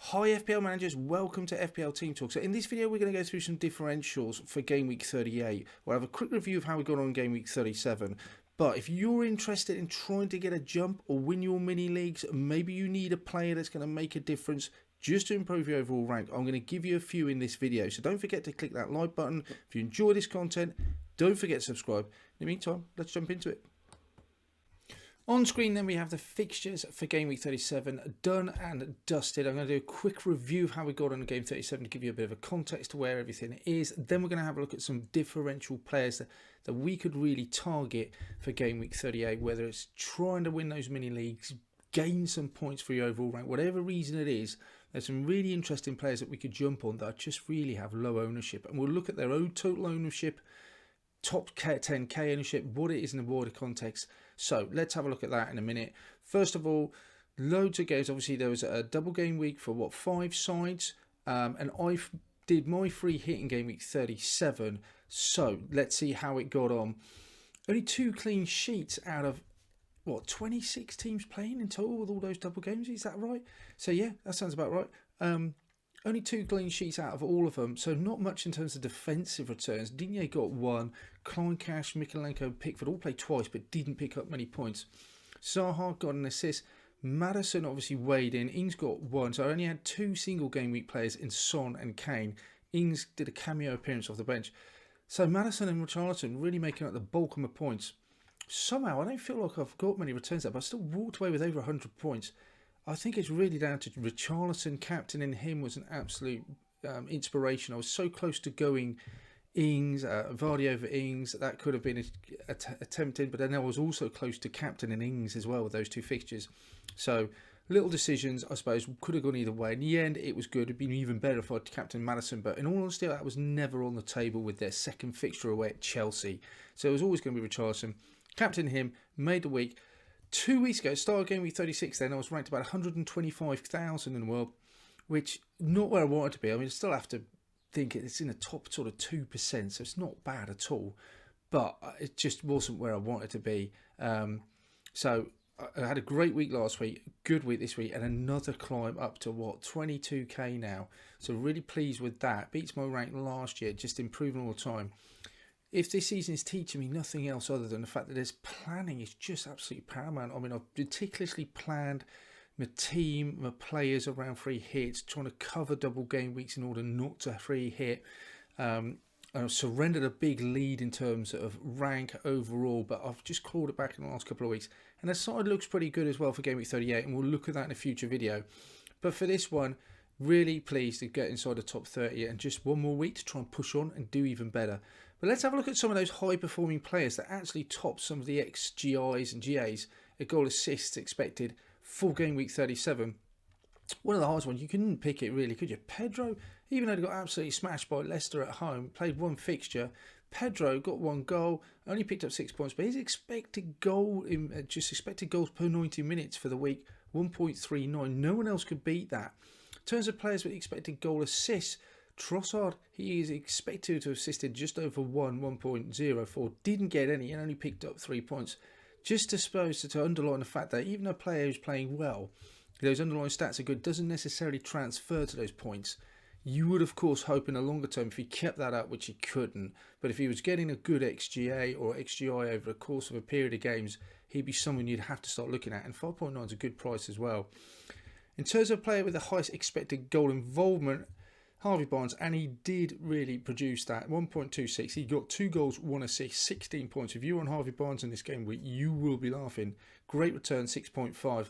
Hi FPL managers, welcome to FPL Team Talk. So in this video we're going to go through some differentials for Game Week 38. We'll have a quick review of how we got on Game Week 37. But if you're interested in trying to get a jump or win your mini leagues, maybe you need a player that's going to make a difference just to improve your overall rank, I'm going to give you a few in this video. So don't forget to click that like button. If you enjoy this content, don't forget to subscribe. In the meantime, let's jump into it. On screen then we have the fixtures for Game Week 37 done and dusted. I'm going to do a quick review of how we got on Game 37 to give you a bit of a context to where everything is. Then we're going to have a look at some differential players that we could really target for Game Week 38, whether it's trying to win those mini leagues, gain some points for your overall rank, whatever reason it is. There's some really interesting players that we could jump on that just really have low ownership, and we'll look at their own total ownership, top 10k ownership, what it is in the wider context. So let's have a look at that in a minute. First of all, loads of games. Obviously there was a double game week for 5 sides, and I did my free hit in Game Week 37. So let's see how it got on. Only 2 clean sheets out of 26 teams playing in total with all those double games, is that right? So yeah, that sounds about right. Only 2 clean sheets out of all of them, so not much in terms of defensive returns. Digne got 1, Kleincash, Mikolenko, Pickford all played twice but didn't pick up many points. Zaha got an assist. Madison obviously weighed in. Ings got 1, so I only had 2 single game week players in Son and Kane. Ings did a cameo appearance off the bench. So Madison and Richarlison really making up the bulk of my points. Somehow I don't feel like I've got many returns there, but I still walked away with over 100 points. I think it's really down to Richarlison. Captaining him was an absolute inspiration. I was so close to going Ings, Vardy over Ings. That could have been attempted, but then I was also close to captaining Ings as well with those 2 fixtures. So little decisions, I suppose, could have gone either way. In the end, it was good. It'd been even better if I'd captained Madison, but in all honesty, that was never on the table with their second fixture away at Chelsea. So it was always going to be Richarlison. Captain him, made the week. 2 weeks ago, started Game Week 36 then, I was ranked about 125,000 in the world, which not where I wanted to be. I mean, I still have to think it's in the top sort of 2%, so it's not bad at all, but it just wasn't where I wanted to be. So I had a great week last week, good week this week, and another climb up to 22k now. So really pleased with that. Beats my rank last year, just improving all the time. If this season is teaching me nothing else other than the fact that there's planning is just absolutely paramount. I mean, I've meticulously planned my team, my players around free hits, trying to cover double game weeks in order not to free hit. I've surrendered a big lead in terms of rank overall, but I've just clawed it back in the last couple of weeks. And the side looks pretty good as well for Game Week 38, and we'll look at that in a future video. But for this one, really pleased to get inside the top 30 and just one more week to try and push on and do even better. But let's have a look at some of those high-performing players that actually top some of the XGIs and GAs, a goal assists expected for Game Week 37. One of the hardest ones, you couldn't pick it really, could you? Pedro, even though he got absolutely smashed by Leicester at home, played 1 fixture. Pedro got 1 goal, only picked up 6 points, but his expected goal, just expected goals per 90 minutes for the week, 1.39. No one else could beat that. In terms of players with expected goal assists, Trossard, he is expected to have assisted just over 1.04, didn't get any and only picked up 3 points. Just to underline the fact that even though a player is playing well, those underlying stats are good, doesn't necessarily transfer to those points. You would of course hope in the longer term if he kept that up, which he couldn't, but if he was getting a good XGA or XGI over the course of a period of games, he'd be someone you'd have to start looking at, and 5.9 is a good price as well. In terms of a player with the highest expected goal involvement, Harvey Barnes, and he did really produce that, 1.26. He got 2 goals, 1 assist, 16 points. If you're on Harvey Barnes in this game week, you will be laughing. Great return, 6.5.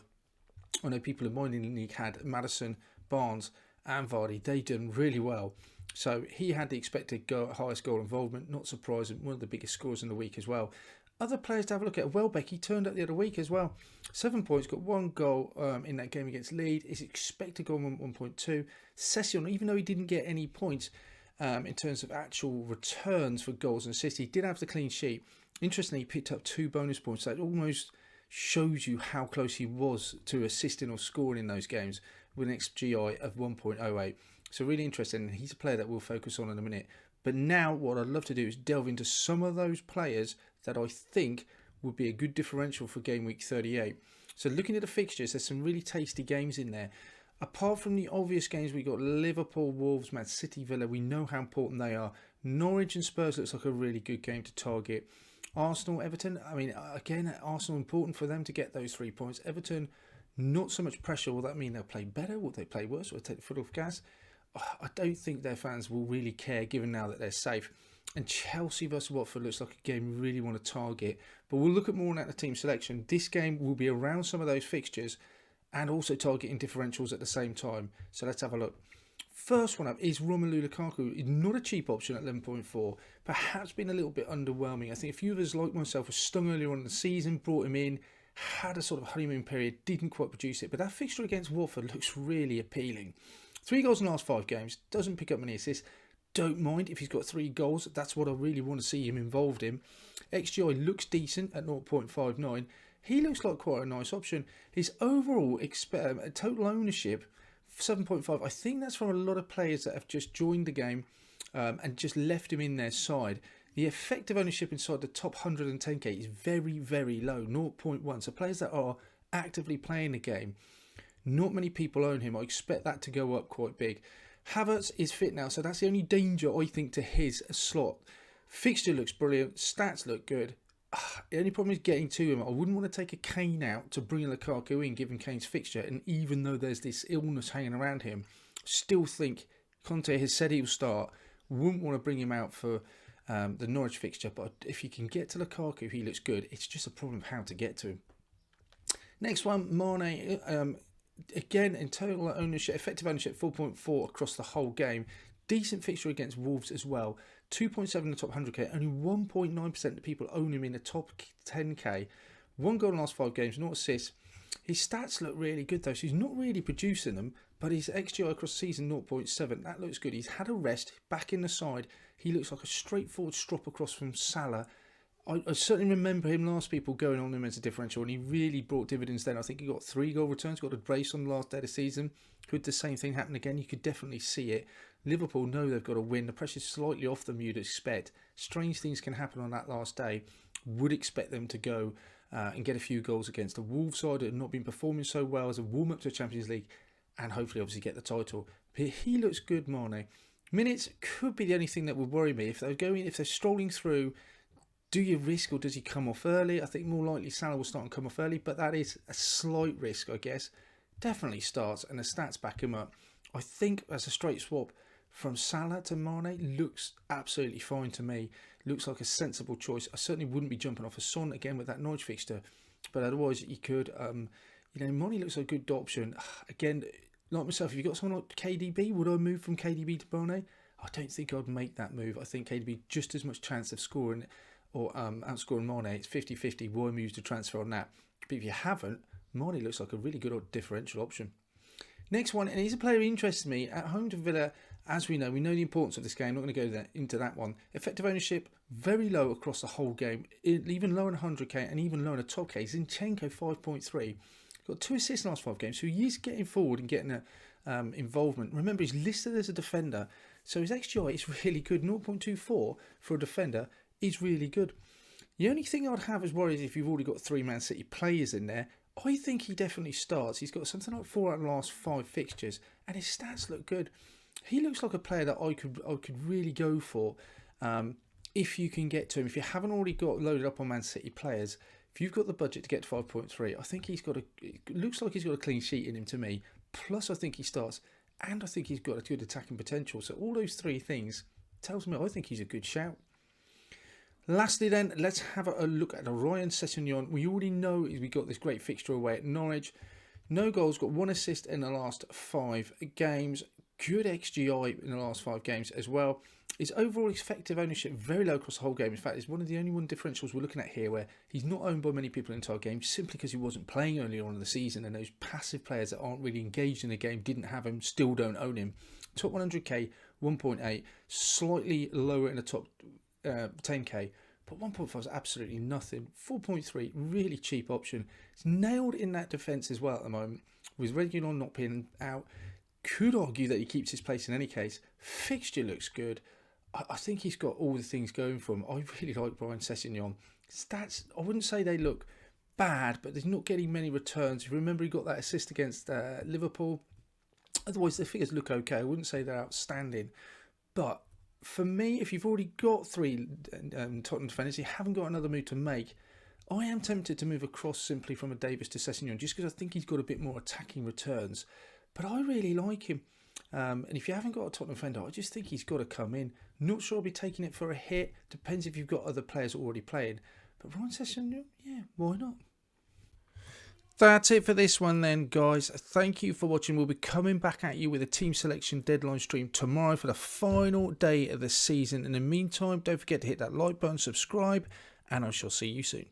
I know people in my league had Madison, Barnes and Vardy. They done really well. So he had the expected highest goal involvement, not surprising, one of the biggest scorers in the week as well. Other players to have a look at. Welbeck, he turned up the other week as well. 7 points, got 1 goal in that game against Leeds. His expected goal 1.2. Session, even though he didn't get any points in terms of actual returns for goals and assists, he did have the clean sheet. Interestingly, he picked up 2 bonus points. That almost shows you how close he was to assisting or scoring in those games with an XGI of 1.08. So really interesting. He's a player that we'll focus on in a minute. But now what I'd love to do is delve into some of those players that I think would be a good differential for Game Week 38. So looking at the fixtures, there's some really tasty games in there. Apart from the obvious games, we got Liverpool, Wolves, Man City, Villa. We know how important they are. Norwich and Spurs looks like a really good game to target. Arsenal, Everton. I mean, again, Arsenal important for them to get those 3 points. Everton, not so much pressure. Will that mean they'll play better? Will they play worse? Will they take the foot off gas? I don't think their fans will really care, given now that they're safe. And Chelsea versus Watford looks like a game we really want to target. But we'll look at more on the team selection. This game will be around some of those fixtures and also targeting differentials at the same time. So let's have a look. First one up is Romelu Lukaku. Not a cheap option at 11.4. Perhaps been a little bit underwhelming. I think a few of us, like myself, were stung earlier on in the season, brought him in, had a sort of honeymoon period, didn't quite produce it. But that fixture against Watford looks really appealing. 3 goals in the last 5 games. Doesn't pick up many assists. Don't mind if he's got 3 goals. That's what I really want to see him involved in. XGI looks decent at 0.59. He looks like quite a nice option. His overall total ownership, 7.5. I think that's from a lot of players that have just joined the game and just left him in their side. The effective ownership inside the top 110k is very, very low, 0.1. So players that are actively playing the game, not many people own him. I expect that to go up quite big. Havertz is fit now, so that's the only danger, I think, to his slot. Fixture looks brilliant. Stats look good. The only problem is getting to him. I wouldn't want to take a Kane out to bring Lukaku in, given Kane's fixture. And even though there's this illness hanging around him, still think Conte has said he'll start. Wouldn't want to bring him out for the Norwich fixture. But if you can get to Lukaku, he looks good. It's just a problem of how to get to him. Next one, Mane. Again, in total ownership, effective ownership 4.4 across the whole game. Decent fixture against Wolves as well. 2.7 in the top 100k. Only 1.9% of people own him in the top 10k. 1 goal in the last 5 games, no assists. His stats look really good though, so he's not really producing them. But his XGI across the season 0.7. That looks good. He's had a rest, back in the side. He looks like a straightforward strop across from Salah. I certainly remember him last people going on him as a differential, and he really brought dividends then. I think he got 3 goal returns, got a brace on the last day of the season. Could the same thing happen again? You could definitely see it. Liverpool know they've got to win. The pressure's slightly off them, you'd expect. Strange things can happen on that last day. Would expect them to go and get a few goals against the Wolves side that have not been performing so well as a warm-up to the Champions League, and hopefully obviously get the title. But he looks good, Mane. Minutes could be the only thing that would worry me. If they're strolling through, do you risk or does he come off early? I think more likely Salah will start and come off early, but that is a slight risk, I guess. Definitely starts, and the stats back him up. I think as a straight swap from Salah to Mane looks absolutely fine to me. Looks like a sensible choice. I certainly wouldn't be jumping off a Son again with that Norwich fixture, but otherwise you could. Mane looks like a good option. Again, like myself, if you've got someone like KDB, would I move from KDB to Mane? I don't think I'd make that move. I think KDB just as much chance of scoring or outscoring Mane. It's 50-50. Why move to transfer on that? But if you haven't, Mane looks like a really good differential option. Next one, and he's a player who interests me. At home to Villa, as we know the importance of this game. I'm not going to go into that one. Effective ownership, very low across the whole game. Even lower than 100k and even lower than top k. Zinchenko 5.3. Got 2 assists in the last 5 games. So he is getting forward and getting involvement. Remember, he's listed as a defender. So his XGI is really good. 0.24 for a defender is really good. The only thing I'd have as worries if you've already got 3 Man City players in there. I think he definitely starts. He's got something like 4 out of the last 5 fixtures, and his stats look good. He looks like a player that I could really go for if you can get to him. If you haven't already got loaded up on Man City players, if you've got the budget to get to 5.3, I think it looks like he's got a clean sheet in him to me. Plus, I think he starts, and I think he's got a good attacking potential. So all those 3 things tells me I think he's a good shout. Lastly then, let's have a look at Ryan Sessegnon. We already know we got this great fixture away at Norwich. No goals, got 1 assist in the last 5 games. Good XGI in the last 5 games as well. His overall effective ownership very low across the whole game. In fact, it's one of the only differentials we're looking at here where he's not owned by many people in the entire game simply because he wasn't playing earlier on in the season, and those passive players that aren't really engaged in the game didn't have him, still don't own him. Top 100k, 1.8, slightly lower in the top 10k, but 1.5 is absolutely nothing. 4.3, really cheap option. It's nailed in that defence as well at the moment, with Reguilon not being out. Could argue that he keeps his place in any case. Fixture looks good. I think he's got all the things going for him. I really like Ryan Sessegnon. Stats, I wouldn't say they look bad, but he's not getting many returns. If you remember, he got that assist against Liverpool. Otherwise, the figures look okay. I wouldn't say they're outstanding. But for me, if you've already got 3 Tottenham defenders, you haven't got another move to make, I am tempted to move across simply from a Davis to Sessegnon, just because I think he's got a bit more attacking returns. But I really like him. And if you haven't got a Tottenham defender, I just think he's got to come in. Not sure I'll be taking it for a hit. Depends if you've got other players already playing. But Ryan Sessegnon, yeah, why not? That's it for this one then, guys. Thank you for watching. We'll be coming back at you with a team selection deadline stream tomorrow for the final day of the season. In the meantime, don't forget to hit that like button, subscribe, and I shall see you soon.